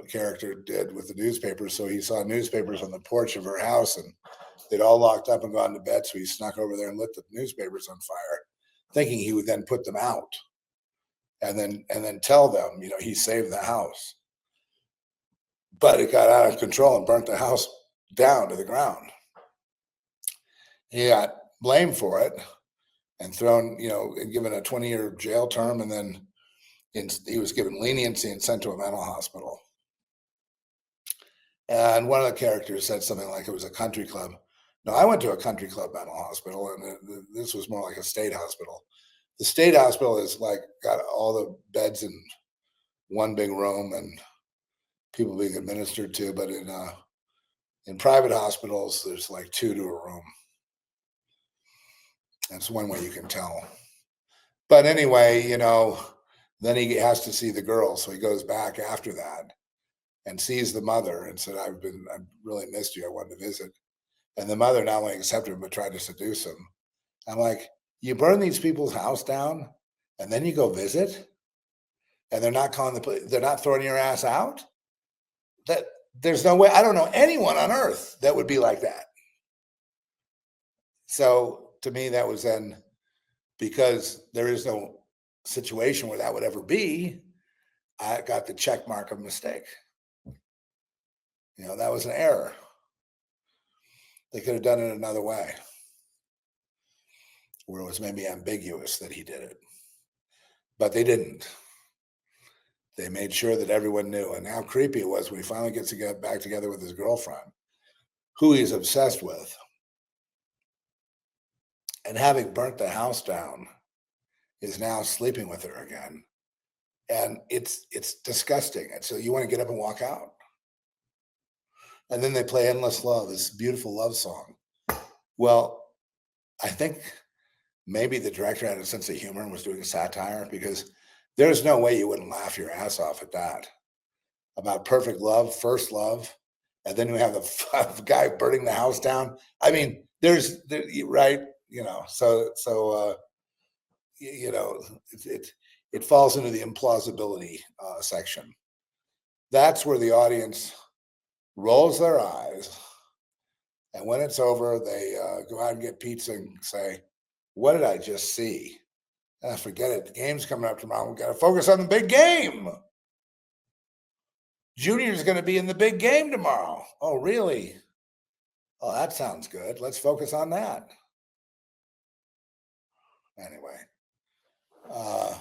character did with the newspapers. So he saw newspapers on the porch of her house and they'd all locked up and gone to bed. So he snuck over there and lit the newspapers on fire, thinking he would then put them out and then tell them, he saved the house. But it got out of control and burnt the house down to the ground. He got blamed for it and thrown, and given a 20-year jail term, and then he was given leniency and sent to a mental hospital. And one of the characters said something like it was a country club. No, I went to a country club mental hospital, and this was more like a state hospital. The state hospital is like got all the beds in one big room and people being administered to, but in private hospitals, there's like 2 to a room. That's one way you can tell. But anyway, then he has to see the girl, so he goes back after that and sees the mother and said, "I really missed you. I wanted to visit." And the mother not only accepted him but tried to seduce him. I'm like, you burn these people's house down, and then you go visit, and they're not calling the police. They're not throwing your ass out. That there's no way. I don't know anyone on earth that would be like that. So to me, that was then, because there is no situation where that would ever be, I got the check mark of mistake. That was an error. They could have done it another way, where it was maybe ambiguous that he did it. But they didn't. They made sure that everyone knew. And how creepy it was when he finally gets to get back together with his girlfriend, who he's obsessed with. And having burnt the house down, is now sleeping with her again. And it's disgusting. And so you want to get up and walk out. And then they play Endless Love, this beautiful love song. Well, I think maybe the director had a sense of humor and was doing a satire, because there's no way you wouldn't laugh your ass off at that. About perfect love, first love, and then you have the guy burning the house down. I mean, right, so it falls into the implausibility section. That's where the audience rolls their eyes, and when it's over, they go out and get pizza and say, "What did I just see?" And I forget it. The game's coming up tomorrow. We got to focus on the big game. Junior's going to be in the big game tomorrow. Oh, really? Oh, that sounds good. Let's focus on that. Anyway, I'll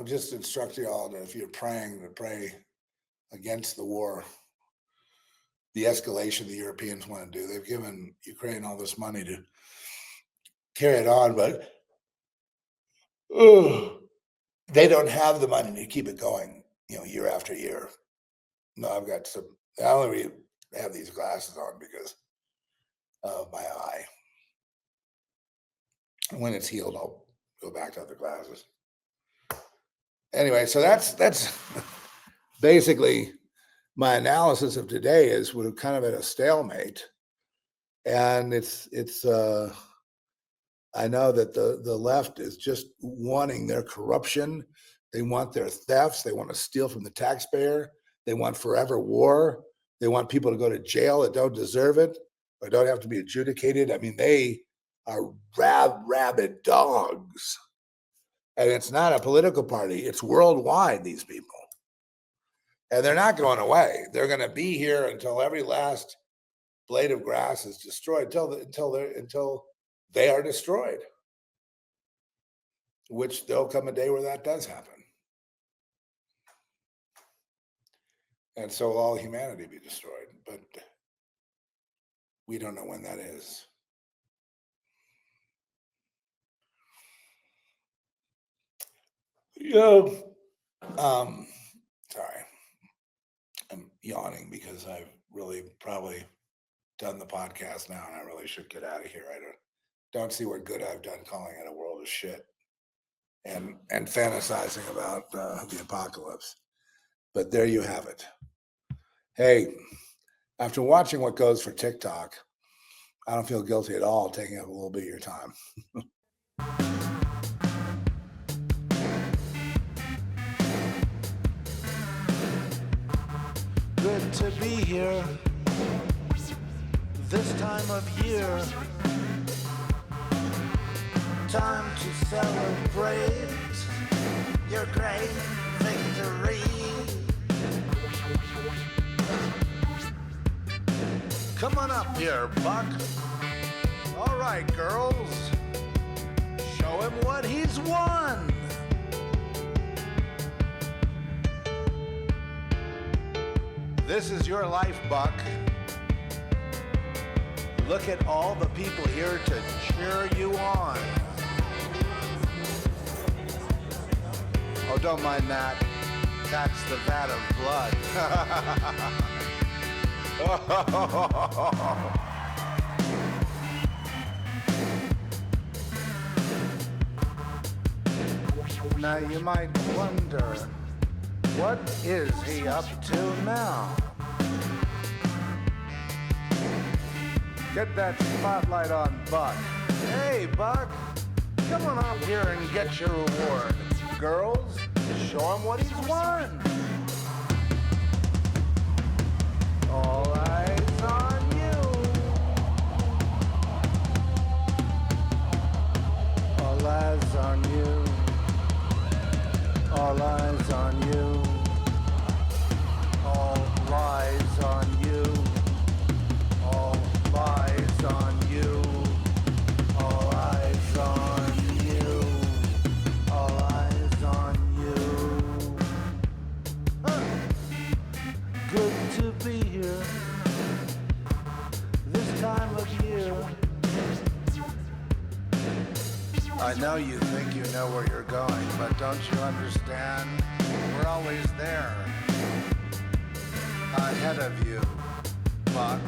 just instruct you all that if you're praying, to pray against the war, the escalation the Europeans want to do. They've given Ukraine all this money to carry it on, but they don't have the money to keep it going, year after year. No, I've got some. I only have these glasses on because of my eye. When it's healed, I'll go back to other glasses. Anyway, so that's basically my analysis of today. Is we're kind of at a stalemate, and it's I know that the left is just wanting their corruption. They want their thefts. They want to steal from the taxpayer. They want forever war. They want people to go to jail that don't deserve it or don't have to be adjudicated. I mean, they are rabid dogs. And it's not a political party. It's worldwide, these people. And they're not going away. They're going to be here until every last blade of grass is destroyed, until they are destroyed, which there'll come a day where that does happen. And so will all humanity be destroyed. But we don't know when that is. Sorry, I'm yawning because I've really probably done the podcast now, and I really should get out of here. I don't see what good I've done calling it a world of shit and fantasizing about the apocalypse. But there you have it. Hey, after watching what goes for TikTok, I don't feel guilty at all taking up a little bit of your time. Good to be here this time of year. Time to celebrate your great victory. Come on up here, Buck. All right, girls. Show him what he's won. This is your life, Buck. Look at all the people here to cheer you on. Oh, don't mind that. That's the vat of blood. Now you might wonder, what is he up to now? Get that spotlight on Buck. Hey, Buck, come on up here and get your reward. Girls, show him what he's won. All eyes on you. All eyes on you. All eyes on you. All lies on you. All lies on you. All eyes on you. All eyes on you. Huh. Good to be here this time of year. I know you think you know where you're going, but don't you understand? We're always there. Ahead of you, Buck.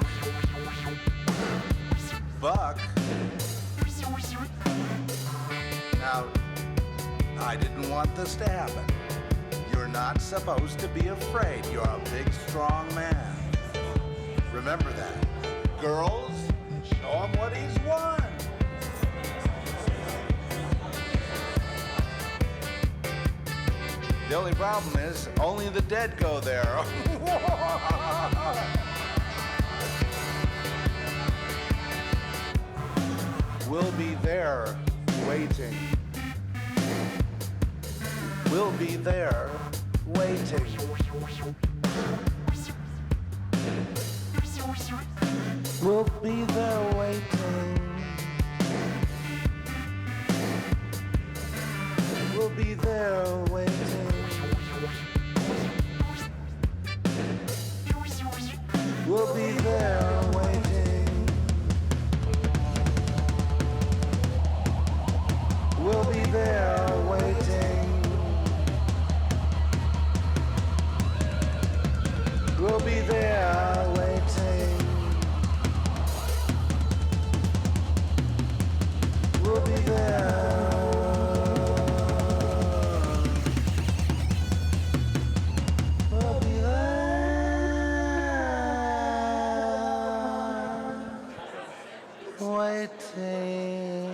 Buck? Now, I didn't want this to happen. You're not supposed to be afraid. You're a big, strong man. Remember that. Girls, show him what he's won. The only problem is, only the dead go there. We'll be there, waiting. We'll be there, waiting. We'll be there, waiting. We'll be there, waiting. We'll be there waiting. We'll be there waiting. We'll be there waiting. We'll be there. We'll be there waiting.